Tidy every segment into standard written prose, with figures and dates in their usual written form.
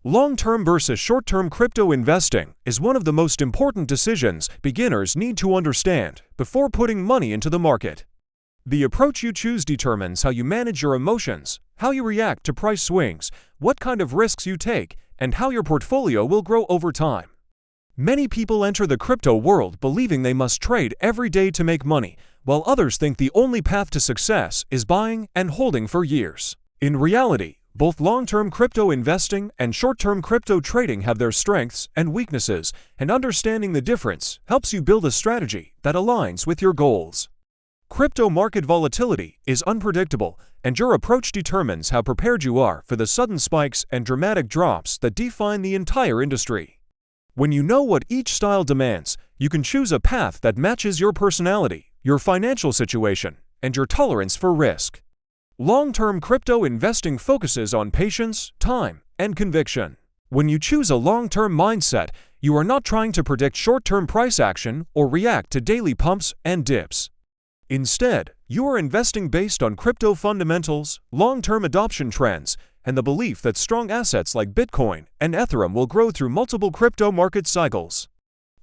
Long-term versus short-term crypto investing is one of the most important decisions beginners need to understand before putting money into the market. The approach you choose determines how you manage your emotions, how you react to price swings, what kind of risks you take, and how your portfolio will grow over time. Many people enter the crypto world believing they must trade every day to make money, while others think the only path to success is buying and holding for years. In reality, both long-term crypto investing and short-term crypto trading have their strengths and weaknesses, and understanding the difference helps you build a strategy that aligns with your goals. Crypto market volatility is unpredictable, and your approach determines how prepared you are for the sudden spikes and dramatic drops that define the entire industry. When you know what each style demands, you can choose a path that matches your personality, your financial situation, and your tolerance for risk. Long-term crypto investing focuses on patience, time, and conviction. When you choose a long-term mindset, you are not trying to predict short-term price action or react to daily pumps and dips. Instead, you are investing based on crypto fundamentals, long-term adoption trends, and the belief that strong assets like Bitcoin and Ethereum will grow through multiple crypto market cycles.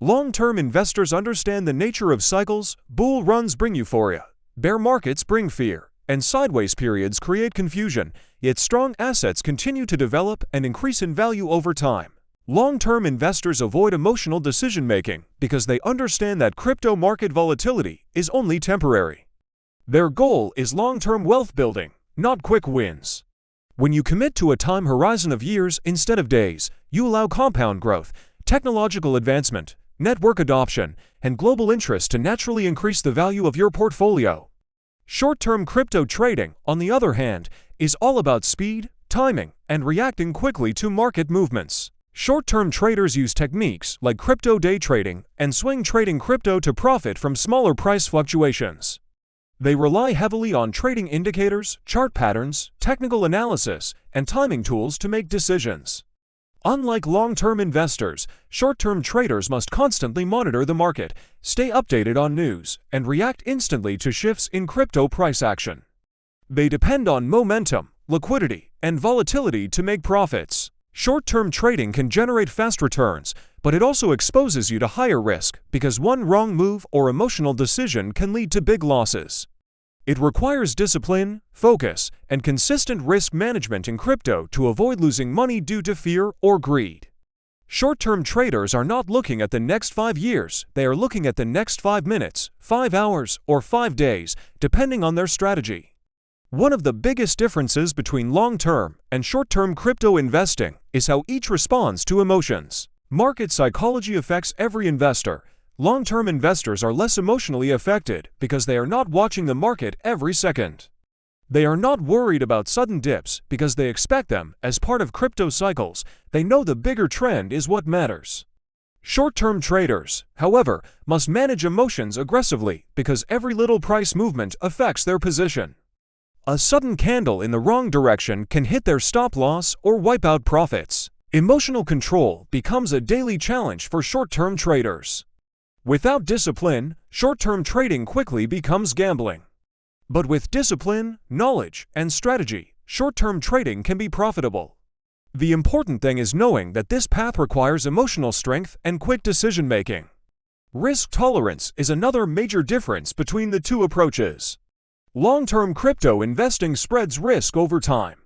Long-term investors understand the nature of cycles. Bull runs bring euphoria, bear markets bring fear, and sideways periods create confusion, yet strong assets continue to develop and increase in value over time. Long-term investors avoid emotional decision-making because they understand that crypto market volatility is only temporary. Their goal is long-term wealth building, not quick wins. When you commit to a time horizon of years instead of days, you allow compound growth, technological advancement, network adoption, and global interest to naturally increase the value of your portfolio. Short-term crypto trading, on the other hand, is all about speed, timing, and reacting quickly to market movements. Short-term traders use techniques like crypto day trading and swing trading crypto to profit from smaller price fluctuations. They rely heavily on trading indicators, chart patterns, technical analysis, and timing tools to make decisions. Unlike long-term investors, short-term traders must constantly monitor the market, stay updated on news, and react instantly to shifts in crypto price action. They depend on momentum, liquidity, and volatility to make profits. Short-term trading can generate fast returns, but it also exposes you to higher risk because one wrong move or emotional decision can lead to big losses. It requires discipline, focus, and consistent risk management in crypto to avoid losing money due to fear or greed. Short-term traders are not looking at the next 5 years, they are looking at the next 5 minutes, 5 hours, or 5 days, depending on their strategy. One of the biggest differences between long-term and short-term crypto investing is how each responds to emotions. Market psychology affects every investor. Long-term investors are less emotionally affected because they are not watching the market every second. They are not worried about sudden dips because they expect them as part of crypto cycles. They know the bigger trend is what matters. Short-term traders, however, must manage emotions aggressively because every little price movement affects their position. A sudden candle in the wrong direction can hit their stop loss or wipe out profits. Emotional control becomes a daily challenge for short-term traders. Without discipline, short-term trading quickly becomes gambling. But with discipline, knowledge, and strategy, short-term trading can be profitable. The important thing is knowing that this path requires emotional strength and quick decision-making. Risk tolerance is another major difference between the two approaches. Long-term crypto investing spreads risk over time.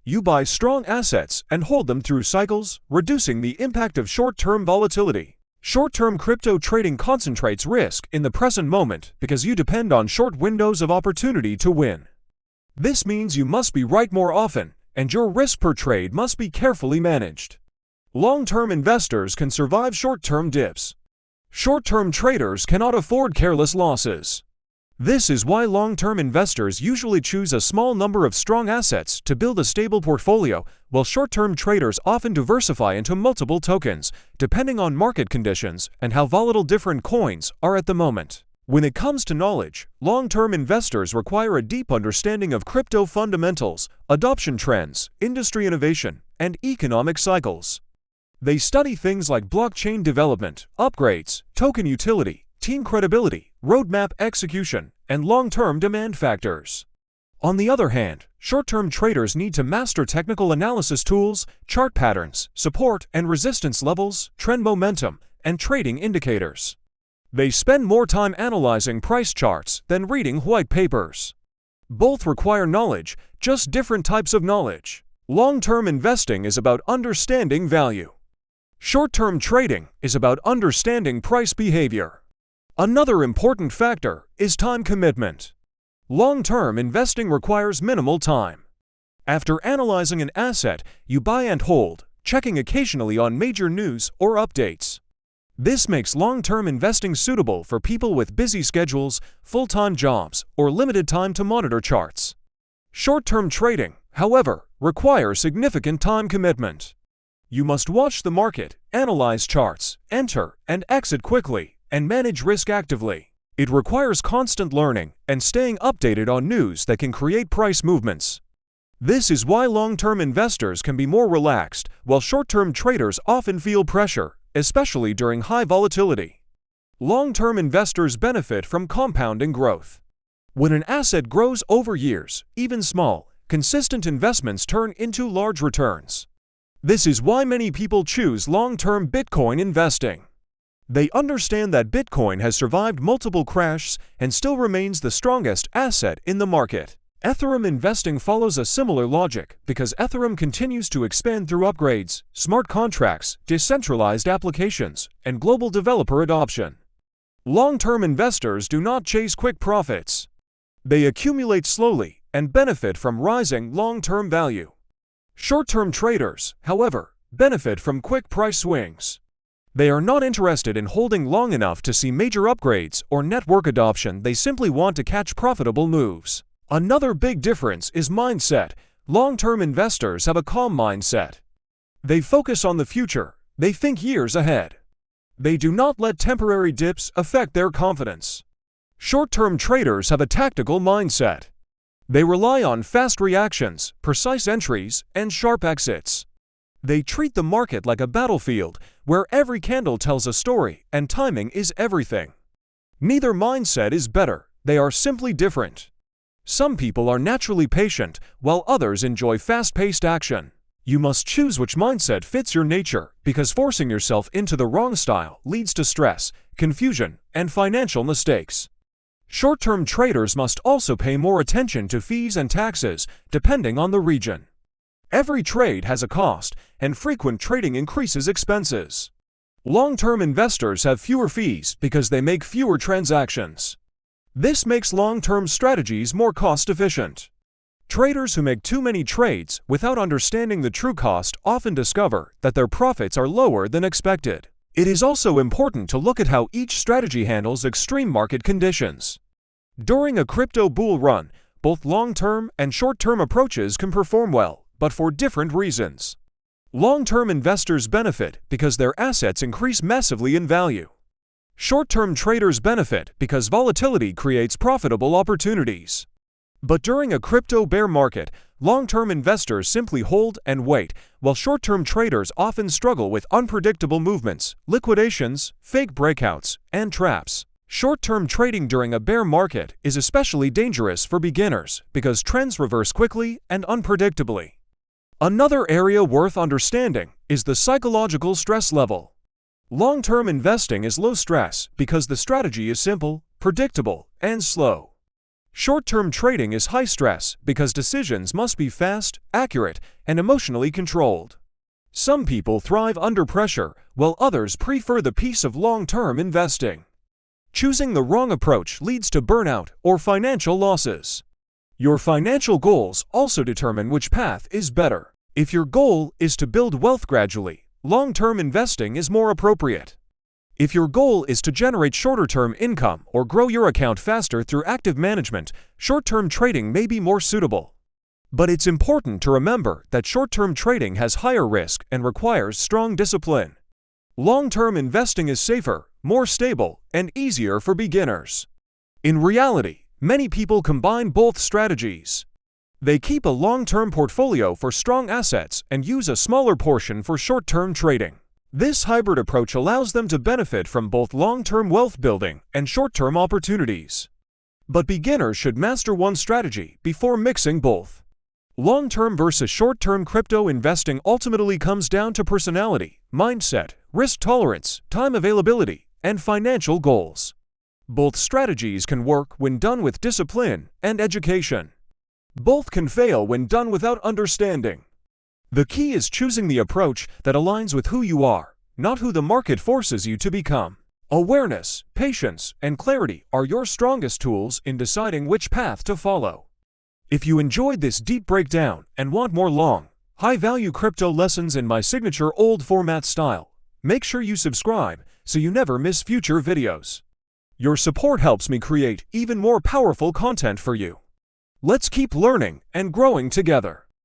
You buy strong assets and hold them through cycles, reducing the impact of short-term volatility. Short-term crypto trading concentrates risk in the present moment because you depend on short windows of opportunity to win. This means you must be right more often, and your risk per trade must be carefully managed. Long-term investors can survive short-term dips. Short-term traders cannot afford careless losses. This is why long-term investors usually choose a small number of strong assets to build a stable portfolio, while short-term traders often diversify into multiple tokens, depending on market conditions and how volatile different coins are at the moment. When it comes to knowledge, long-term investors require a deep understanding of crypto fundamentals, adoption trends, industry innovation, and economic cycles. They study things like blockchain development, upgrades, token utility, team credibility, roadmap execution, and long-term demand factors. On the other hand, short-term traders need to master technical analysis tools, chart patterns, support and resistance levels, trend momentum, and trading indicators. They spend more time analyzing price charts than reading white papers. Both require knowledge, just different types of knowledge. Long-term investing is about understanding value. Short-term trading is about understanding price behavior. Another important factor is time commitment. Long-term investing requires minimal time. After analyzing an asset, you buy and hold, checking occasionally on major news or updates. This makes long-term investing suitable for people with busy schedules, full-time jobs, or limited time to monitor charts. Short-term trading, however, requires significant time commitment. You must watch the market, analyze charts, enter and exit quickly, and manage risk actively. It requires constant learning and staying updated on news that can create price movements. This is why long-term investors can be more relaxed, while short-term traders often feel pressure, especially during high volatility. Long-term investors benefit from compounding growth. When an asset grows over years, even small, consistent investments turn into large returns. This is why many people choose long-term Bitcoin investing. They understand that Bitcoin has survived multiple crashes and still remains the strongest asset in the market. Ethereum investing follows a similar logic because Ethereum continues to expand through upgrades, smart contracts, decentralized applications, and global developer adoption. Long-term investors do not chase quick profits. They accumulate slowly and benefit from rising long-term value. Short-term traders, however, benefit from quick price swings. They are not interested in holding long enough to see major upgrades or network adoption. They simply want to catch profitable moves. Another big difference is mindset. Long-term investors have a calm mindset. They focus on the future. They think years ahead. They do not let temporary dips affect their confidence. Short-term traders have a tactical mindset. They rely on fast reactions, precise entries, and sharp exits. They treat the market like a battlefield, where every candle tells a story and timing is everything. Neither mindset is better, they are simply different. Some people are naturally patient, while others enjoy fast-paced action. You must choose which mindset fits your nature, because forcing yourself into the wrong style leads to stress, confusion, and financial mistakes. Short-term traders must also pay more attention to fees and taxes, depending on the region. Every trade has a cost, and frequent trading increases expenses. Long-term investors have fewer fees because they make fewer transactions. This makes long-term strategies more cost-efficient. Traders who make too many trades without understanding the true cost often discover that their profits are lower than expected. It is also important to look at how each strategy handles extreme market conditions. During a crypto bull run, both long-term and short-term approaches can perform well, but for different reasons. Long-term investors benefit because their assets increase massively in value. Short-term traders benefit because volatility creates profitable opportunities. But during a crypto bear market, long-term investors simply hold and wait, while short-term traders often struggle with unpredictable movements, liquidations, fake breakouts, and traps. Short-term trading during a bear market is especially dangerous for beginners because trends reverse quickly and unpredictably. Another area worth understanding is the psychological stress level. Long-term investing is low stress because the strategy is simple, predictable, and slow. Short-term trading is high stress because decisions must be fast, accurate, and emotionally controlled. Some people thrive under pressure, while others prefer the peace of long-term investing. Choosing the wrong approach leads to burnout or financial losses. Your financial goals also determine which path is better. If your goal is to build wealth gradually, long-term investing is more appropriate. If your goal is to generate shorter-term income or grow your account faster through active management, short-term trading may be more suitable. But it's important to remember that short-term trading has higher risk and requires strong discipline. Long-term investing is safer, more stable, and easier for beginners. In reality, many people combine both strategies. They keep a long-term portfolio for strong assets and use a smaller portion for short-term trading. This hybrid approach allows them to benefit from both long-term wealth building and short-term opportunities. But beginners should master one strategy before mixing both. Long-term versus short-term crypto investing ultimately comes down to personality, mindset, risk tolerance, time availability, and financial goals. Both strategies can work when done with discipline and education. Both can fail when done without understanding. The key is choosing the approach that aligns with who you are, not who the market forces you to become. Awareness, patience, and clarity are your strongest tools in deciding which path to follow. If you enjoyed this deep breakdown and want more long, high-value crypto lessons in my signature old format style, make sure you subscribe so you never miss future videos. Your support helps me create even more powerful content for you. Let's keep learning and growing together.